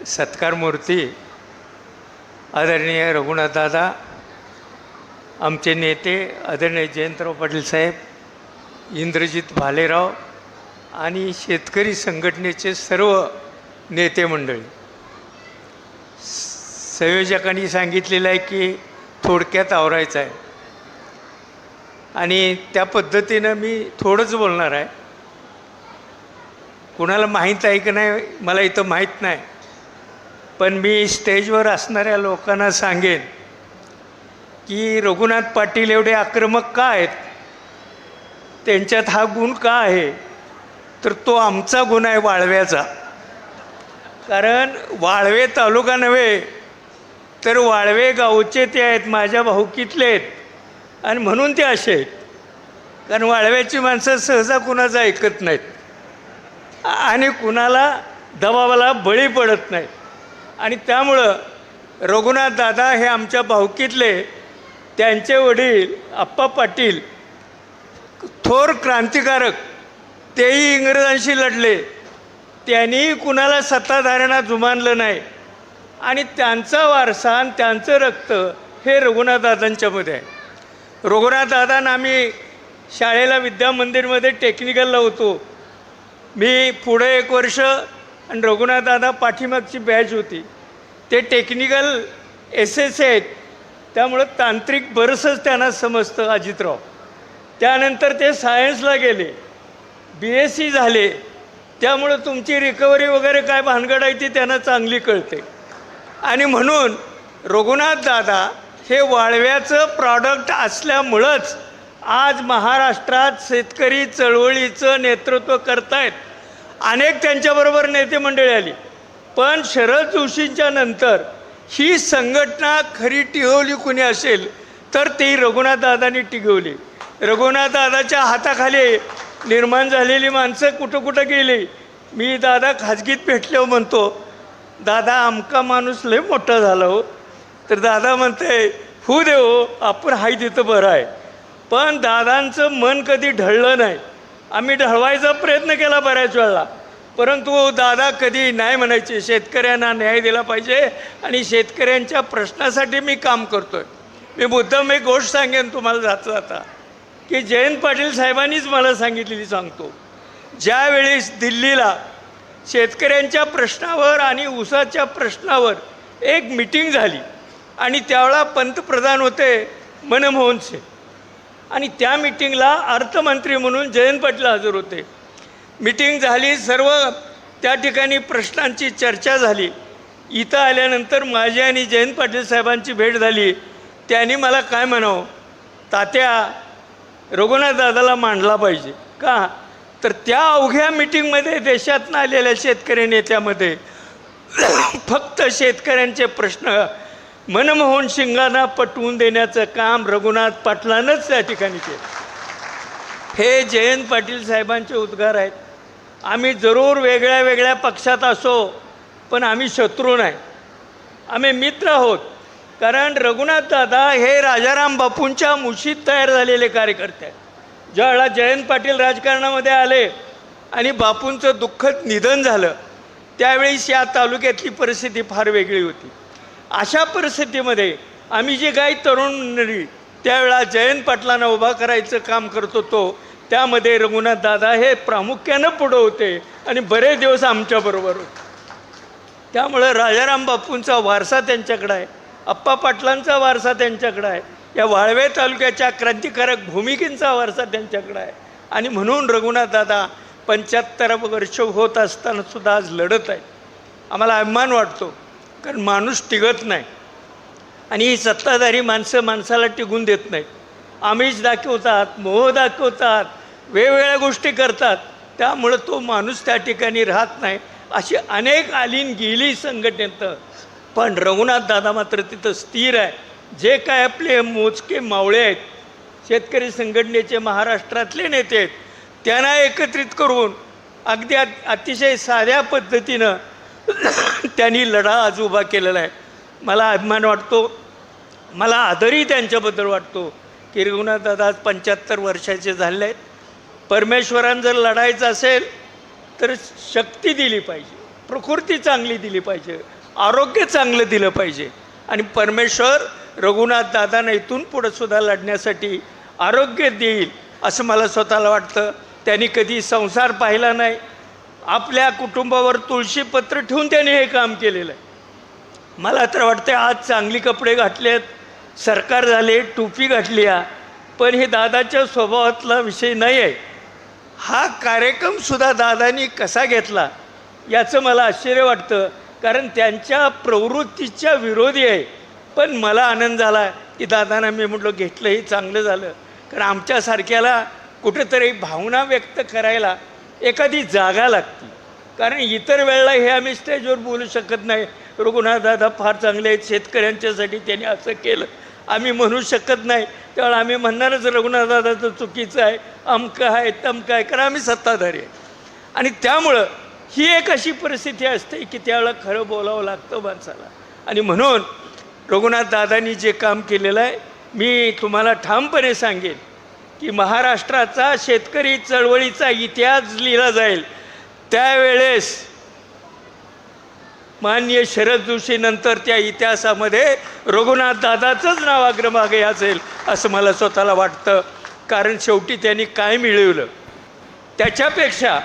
सत्कारमूर्ती आदरणीय रघुनाथदादा, आमचे नेते आदरणीय जयंतराव पाटील साहेब, इंद्रजित भालेराव आणि शेतकरी संघटनेचे सर्व नेते मंडळी, संयोजकांनी सांगितलेलं आहे की थोडक्यात आवरायचं आहे आणि त्या पद्धतीनं मी थोडंच बोलणार आहे. कुणाला माहीत आहे की नाही मला इथं माहीत नाही, पण मी स्टेजवर असणाऱ्या लोकांना सांगेन की रघुनाथ पाटील एवढे आक्रमक का आहेत, त्यांच्यात हा गुण का आहे, तर तो आमचा गुण आहे, वाळव्याचा. कारण वाळवे तालुका नव्हे तर वाळवे गावचे ते आहेत, माझ्या भाऊकीतले आहेत आणि म्हणून ते असे आहेत. कारण वाळव्याची माणसं सहजा कुणाचं ऐकत नाहीत आणि कुणाला दबावाला बळी पडत नाहीत. आणि त्यामुळं रघुनाथ दादा हे आमच्या भाऊकीतले, त्यांचे वडील आप्पा पाटील थोर क्रांतिकारक, तेही इंग्रजांशी लढले, त्यांनी कुणाला सत्ताधाऱ्यांना जुमानलं नाही आणि त्यांचा वारसा आणि त्यांचं रक्त हे रघुनाथदादांच्यामध्ये आहे. रघुनाथदादांना आम्ही शाळेला विद्यामंदिरमध्ये टेक्निकलला होतो. मी पुढे 1 वर्ष आणि रघुनाथदादा पाठीमागची बॅच होती. ते टेक्निकल SS आहेत, त्यामुळं तांत्रिक बरंचसंच त्यांना समजतं अजितराव. त्यानंतर ते सायन्सला गेले, BSc झाले, त्यामुळं तुमची रिकव्हरी वगैरे काय भानगड आहे ती त्यांना चांगली कळते. आणि म्हणून रघुनाथदादा हे वाळव्याचं प्रॉडक्ट असल्यामुळंच आज महाराष्ट्रात शेतकरी चळवळीचं नेतृत्व करतायत. अनेक त्यांच्याबरोबर नेते मंडळी आली, पण शरद जोशींच्या नंतर ही संघटना खरी टिकवली कुणी असेल तर ती रघुनाथदादांनी टिकवली. रघुनाथदादाच्या हाताखाली निर्माण झालेली माणसं कुठं कुठं गेली. मी दादा खाजगीत भेटल्यावर म्हणतो, दादा आमका माणूस लय मोठा झाला हो, तर दादा म्हणते हो देव, आपण हाय तिथं बरं आहे. पण दादांचं मन कधी ढळलं नाही. आम्ही ढळवायचा प्रयत्न केला बऱ्याच वेळा, परंतु दादा कधी नाही म्हणायचे. शेतकऱ्यांना न्याय दिला पाहिजे आणि शेतकऱ्यांच्या प्रश्नासाठी मी काम करतो आहे. मी मुद्दाम एक गोष्ट सांगेन तुम्हाला जाता जाता की जयंत पाटील साहेबांनीच मला सांगितलेली सांगतो. ज्यावेळेस दिल्लीला शेतकऱ्यांच्या प्रश्नावर आणि ऊसाच्या प्रश्नावर एक मिटिंग झाली आणि त्यावेळा पंतप्रधान होते मनमोहन सिंग, आणि त्या मिटिंगला अर्थमंत्री म्हणून जयंत पाटील हजर होते. मिटिंग झाली, सर्व त्या ठिकाणी प्रश्नांची चर्चा झाली. इथं आल्यानंतर माझी आणि जयंत पाटील साहेबांची भेट झाली. त्यांनी मला काय म्हणावं, तात्या रघुनाथदादाला मांडला पाहिजे. का तर त्या अवघ्या मिटिंगमध्ये देशातनं आलेल्या शेतकरी नेत्यामध्ये फक्त शेतकऱ्यांचे प्रश्न मनमोहन सिंगांना पटवून देण्याचं काम रघुनाथ पाटलांनंच त्या ठिकाणी केलं. हे जयंत पाटील साहेबांचे उद्गार आहेत. आम्ही जरूर वेगळ्या वेगळ्या पक्षात असो, पण आम्ही शत्रू नाही, आम्ही मित्र आहोत. कारण रघुनाथदादा हे राजाराम बापूंच्या मुशीत तयार झालेले कार्यकर्ते आहेत. ज्यावेळेला जयंत पाटील राजकारणामध्ये आले आणि बापूंचं दुःखद निधन झालं, त्यावेळेस या तालुक्यातली परिस्थिती फार वेगळी होती. अशा परिस्थितीमध्ये आम्ही जे काही तरुण मंडळी त्यावेळेला जयंत पाटलांना उभा करायचं काम करत होतो, त्यामध्ये रघुनाथदादा हे प्रामुख्यानं पुढं होते आणि बरेच दिवस आमच्याबरोबर होते. त्यामुळं राजाराम बापूंचा वारसा त्यांच्याकडं आहे, आप्पा पाटलांचा वारसा त्यांच्याकडं आहे, या वाळवे तालुक्याच्या क्रांतिकारक भूमिकेचा वारसा त्यांच्याकडं आहे. आणि म्हणून रघुनाथदादा 75 वर्ष होत असतानासुद्धा आज लढत आहे. आम्हाला अभिमान वाटतो, कारण माणूस टिकत नाही आणि ही सत्ताधारी माणसं माणसाला टिकून देत नाहीत. आमिष दाखवतात, मोह दाखवतात, वेगवेगळ्या गोष्टी करतात, त्यामुळं तो माणूस त्या ठिकाणी राहत नाही. अशी अनेक आलीन गेली संघटनेत, पण रघुनाथदादा मात्र तिथं स्थिर आहे. जे काय आपले मोजके मावळे आहेत, शेतकरी संघटनेचे महाराष्ट्रातले नेते आहेत, त्यांना एकत्रित करून अगदी अतिशय साध्या पद्धतीनं त्यांनी लढा आज उभा केलेला आहे. मला अभिमान वाटतो, मला आदरही त्यांच्याबद्दल वाटतो की रघुनाथदादा आज 75 वर्षाचे झाले आहेत. परमेश्वरानं जर लढायचं असेल तर शक्ती दिली पाहिजे, प्रकृती चांगली दिली पाहिजे, आरोग्य चांगलं दिलं पाहिजे. आणि परमेश्वर रघुनाथ दादांना इथून पुढं सुद्धा लढण्यासाठी आरोग्य देईल असं मला स्वतःला वाटतं. त्यांनी कधी संसार पाहिला नाही. आपल्या कुटुंबावर तुळशीपत्र ठेवून त्यांनी हे काम केलेलं आहे. मला तर वाटतं आज चांगली कपडे घातलेत, सरकार झाले, टोपी घातली आहे, पण हे दादाच्या स्वभावातला विषय नाही आहे. हा कार्यक्रमसुद्धा दादांनी कसा घेतला याचं मला आश्चर्य वाटतं, कारण त्यांच्या प्रवृत्तीच्या विरोधी आहे. पण मला आनंद झाला की दादांना मी म्हटलं घेतलं हे चांगलं झालं, कारण आमच्यासारख्याला कुठेतरी भावना व्यक्त करायला एखादी जागा लागते. कारण इतर वेळेला हे आम्ही स्टेजवर बोलू शकत नाही, रघुनाथ दादा फार चांगले आहेत, शेतकऱ्यांच्यासाठी त्यांनी असं केलं, आम्ही म्हणू शकत नाही. त्यावेळेला आम्ही म्हणणारच रघुनाथ दादाचं चुकीचं आहे, अमकं आहे तमकं आहे, कारण आम्ही सत्ताधारी आहे. आणि त्यामुळं ही एक अशी परिस्थिती असते की त्यावेळेला खरं बोलावं लागतं माणसाला. आणि म्हणून रघुनाथ दादांनी जे काम केलेलं आहे, मी तुम्हाला ठामपणे सांगेन की महाराष्ट्राचा शेतकरी चळवळीचा इतिहास लिहिला जाईल त्यावेळेस माननीय शरद जोशी नंतर त्या इतिहासामध्ये रघुनाथ दादाचंच नाव अग्रभागी असेल असं मला स्वतःला वाटतं. कारण शेवटी त्यांनी काय मिळवलं त्याच्यापेक्षा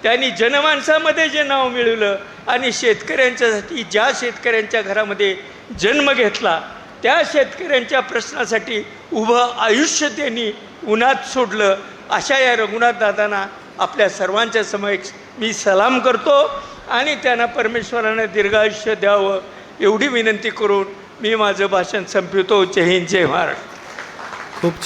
त्यांनी जनमानसामध्ये जे नाव मिळवलं आणि शेतकऱ्यांच्यासाठी ज्या शेतकऱ्यांच्या घरामध्ये जन्म घेतला त्या शेतकऱ्यांच्या प्रश्नासाठी उभं आयुष्य त्यांनी उन्हात सोडलं. अशा या रघुनाथ दादांना आपल्या सर्वांच्या समक्ष मी सलाम करतो आणि त्यांना परमेश्वरानं दीर्घायुष्य द्यावं एवढी विनंती करून मी माझं भाषण संपवितो. जय हिंद, जय महाराष्ट्र. खूप